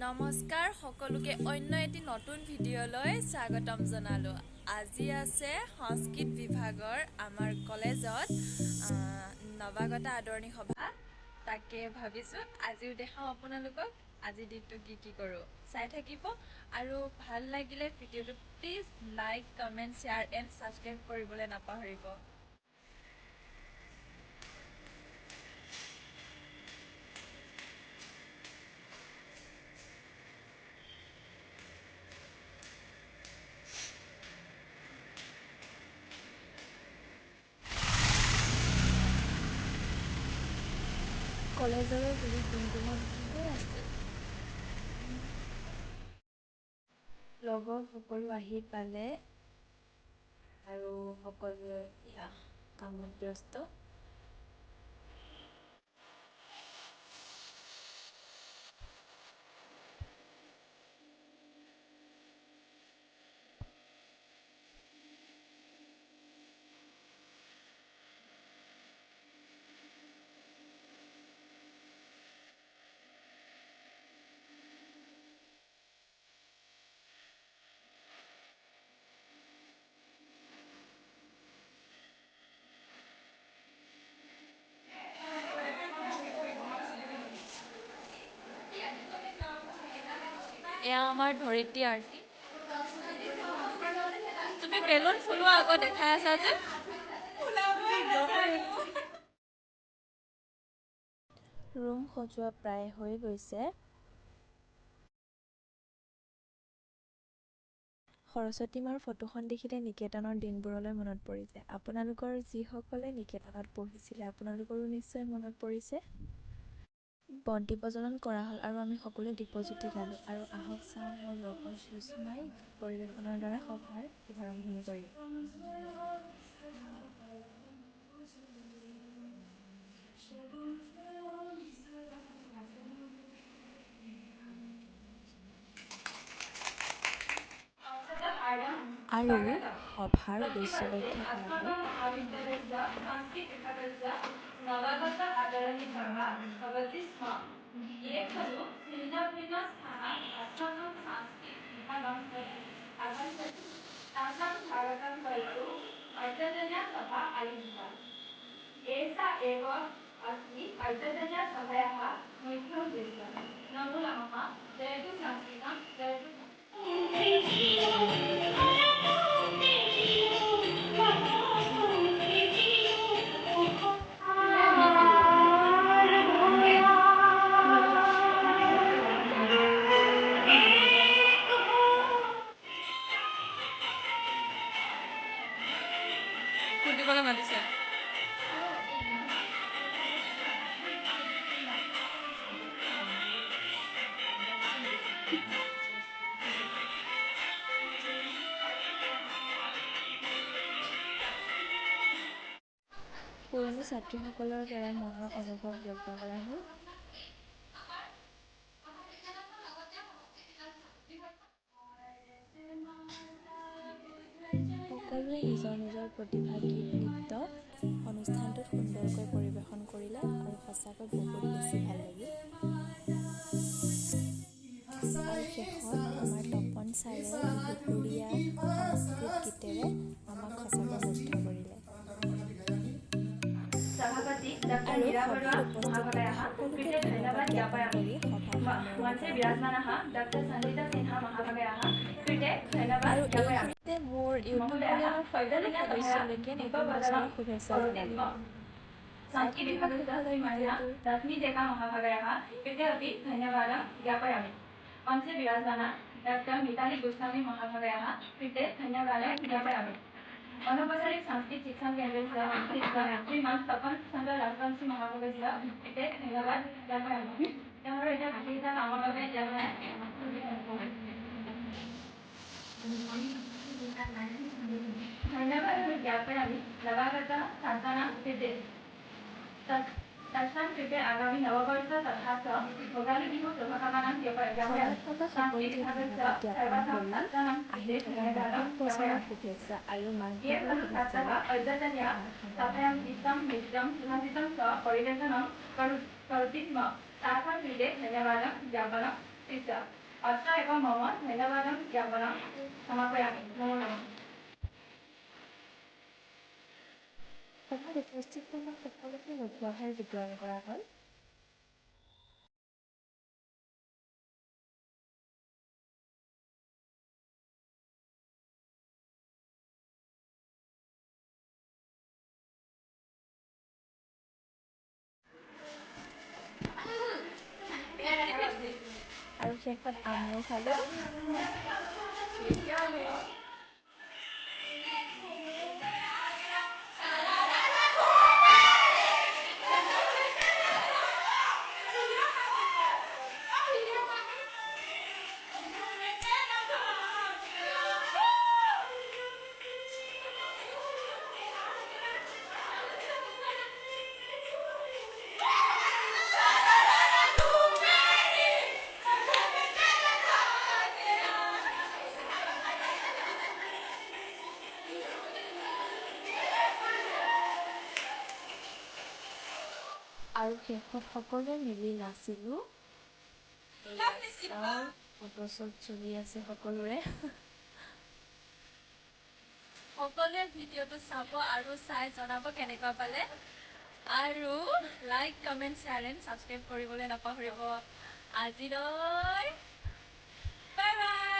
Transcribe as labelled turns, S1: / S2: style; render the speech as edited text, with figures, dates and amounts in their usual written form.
S1: নমস্কাৰ সকলোকে অন্য এটি নতুন ভিডিঅ'লৈ স্বাগতম জনালোঁ। আজি আছে সংস্কৃত বিভাগৰ আমাৰ কলেজত নৱাগত আদৰণি সভা। তাকে ভাবিছোঁ আজিও দেখাওঁ আপোনালোকক আজি দিনটো কি কৰোঁ চাই থাকিব আৰু ভাল লাগিলে ভিডিঅ'টো please like comment share and subscribe কৰিবলৈ নাপাহৰিব। কলেজৰে বুলি গুণগুণত আছে লগৰ সকলো আহি পালে আৰু সকলোৱে কামত ব্যস্ত। এয়া আমাৰ ধৰিত্ৰী আৰ্টি। তুমি বেলুন ফুলোৱা আকৌ দেখাই আছা যে ৰুম সজোৱা প্ৰায় হৈ গৈছে। সৰস্বতী মাৰ ফটোখন দেখিলে নিকেতনৰ দিনবোৰলৈ মনত পৰি যায়। আপোনালোকৰ যিসকলে নিকেতনত পঢ়িছিলে আপোনালোকৰো নিশ্চয় মনত পৰিছে। বন্তি প্ৰজ্বলন কৰা হ'ল আৰু আমি সকলোৱে দীপজ্যোতি গালোঁ আৰু আহক চাওঁ মোৰ লগৰ সুষমাই পৰিৱেশনৰ দ্বাৰা সভাৰ শুভাৰম্ভণি কৰি। আৰু সভাৰ উদ্দেশ্য লক্ষ্য কৰা হয় নৱাগত আদৰণি সভা ভৱতি স্ম। ये खलु भिन्न भिन्न स्थानात् अस्माकं सांस्कृतिक विभागं प्रति आगच्छति। तासां स्वागतं कर्तुम् अद्यतनीया सभा आयोजिता। एषा एव अस्ति अद्यतनीयसभायाः मुख्योद्देश्यः। नमो नमः। जयतु संस्कृतं जयतु ফুটিবলৈ মাতিছে। পুৰণি ছাত্ৰীসকলৰ দ্বাৰা মনৰ অনুভৱ ব্যক্ত কৰা হ'ল। সকলোৱে নিজৰ নিজৰ প্ৰতিভা গীত নৃত্য অনুষ্ঠানটোত সুন্দৰকৈ পৰিৱেশন কৰিলে আৰু সঁচাকৈ বহুত বেছি ভাল লাগিল। আৰু শেষত আমাৰ তপন ছাৰে সুৰীয়া সংস্কৃত গীতেৰে আমাক সঁচাকৈ মুগ্ধ কৰিলে। আৰু সভাত উপস্থিত থকা সকলোকে ধন্যবাদ জ্ঞাপন কৰি সভাৰ সামৰণি কৰা আৰু এইখিনিতে মোৰ ইউটিউব পৰিয়ালৰ সকলো সদস্যলৈকে নতুন বছৰৰ শুভেচ্ছা জনালোঁ। संस्कृत विभागस्य श्रीमती रश्मि देका महाभागायाः कृते अपि धन्यवादं ज्ञापयामि। मञ्चे विराजमाना डॉक्टर मिताली गोस्वामी महाभागायाः कृते धन्यवादं ज्ञापयामि। अनौपचारिक संस्कृत शिक्षण केन्द्रस्य श्रीमान तपन चन्द्र राजवंशी महाभागस्य कृते धन्यवाद ज्ञापयामि। তেওঁৰ এটা বিশেষ কামৰ বাবে धन्यवाद ज्ञापयामि नवागत छात्राणां कृते। तस्मात् कृते आगामि नववर्ष तथा च भोगाली बिहु शुभकामनां ज्ञापयामि। संस्कृत विभागस्य सर्वप्रथम छात्राणां कृते धन्यवादं ज्ञापयामि। ये खलु छात्राः अद्यतनीया सभायां गीतं नृत्यं सुभाषितं च परिवेषणं करोति स्म।
S2: तासाकृते धन्यवादं ज्ञापनं सिद्ध अत्र एव मम धन्यवादं ज्ञापनं समापयामि नमो नमः
S1: সভাত উপস্থিত হোৱা সকলোকে উপহাৰ বিতৰণ কৰা হ'ল। আৰু শেষত আমিও খালোঁ। আৰু শেষত সকলোৱে মিলি নাচিলোঁ। ফটোশ্বুট চলি আছে সকলোৰে। সকলোৱে ভিডিঅ'টো চাব আৰু চাই জনাব কেনেকুৱা পালে আৰু like comment share and subscribe কৰিবলৈ নাপাহৰিব। আজিলৈ বাই বাই।